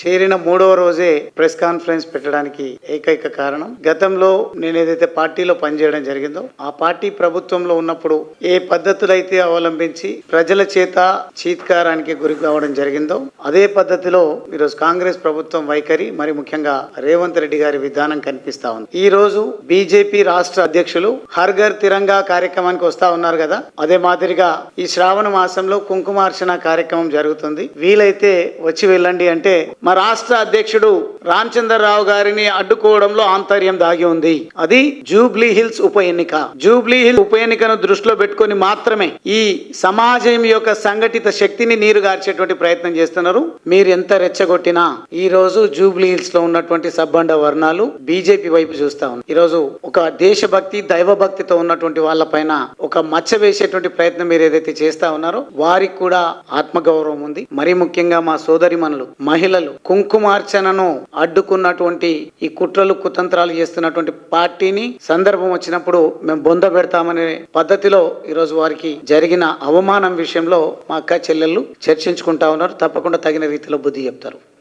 చేరిన 3వ రోజే ప్రెస్ కాన్ఫరెన్స్ పెట్టడానికి ఏకైక కారణం, గతంలో నేను ఏదైతే పార్టీలో పనిచేయడం జరిగిందో ఆ పార్టీ ప్రభుత్వంలో ఉన్నప్పుడు ఏ పద్ధతులైతే అవలంబించి ప్రజల చేత చీత్కారానికి గురి కావడం జరిగిందో అదే పద్ధతిలో ఈరోజు కాంగ్రెస్ ప్రభుత్వం వైఖరి, మరి ముఖ్యంగా రేవంత్ రెడ్డి గారి విధానం కనిపిస్తా ఉంది. ఈ రోజు బీజేపీ రాష్ట్ర అధ్యక్షులు హర్ ఘర్ తిరంగా కార్యక్రమానికి వస్తా ఉన్నారు కదా, అదే మాదిరిగా ఈ శ్రావణ మాసంలో కుంకుమార్చన కార్యక్రమం జరుగుతుంది. వీలైతే వచ్చి వెళ్ళండి అంటే మా రాష్ట్ర అధ్యక్షుడు రామచంద్రరావు గారిని అడ్డుకోవడంలో ఆంతర్యం దాగి ఉంది. అది జూబ్లీ హిల్స్ ఉప ఎన్నిక. జూబ్లీ హిల్స్ ఉప ఎన్నికను దృష్టిలో పెట్టుకొని మాత్రమే ఈ సమాజం యొక్క సంఘటిత శక్తిని నీరుగార్చేటువంటి ప్రయత్నం చేస్తున్నారు. మీరు ఎంత రెచ్చగొట్టినా ఈ రోజు జూబ్లీ హిల్స్ లో ఉన్నటువంటి సబ్బండ వర్ణాలు బీజేపీ వైపు చూస్తా ఉన్నారు. ఈ రోజు ఒక దేశభక్తి, దైవభక్తితో ఉన్నటువంటి వాళ్ళ పైన ఒక మచ్చ వేసేటువంటి ప్రయత్నం మీరు ఏదైతే చేస్తా ఉన్నారో వారికి కూడా ఆత్మగౌరవం ఉంది. మరీ ముఖ్యంగా మా సోదరిమణులు, మహిళలు కుంకుమార్చనను అడ్డుకున్నటువంటి ఈ కుట్రలు కుతంత్రాలు చేస్తున్నటువంటి పార్టీని సందర్భం వచ్చినప్పుడు మేము బొంద పెడతామనే పద్ధతిలో ఈరోజు వారికి జరిగిన అవమానం విషయంలో మా అక్క చెల్లెళ్ళు చర్చించుకుంటా ఉన్నారు. తప్పకుండా తగిన రీతిలో బుద్ధి చెప్తారు.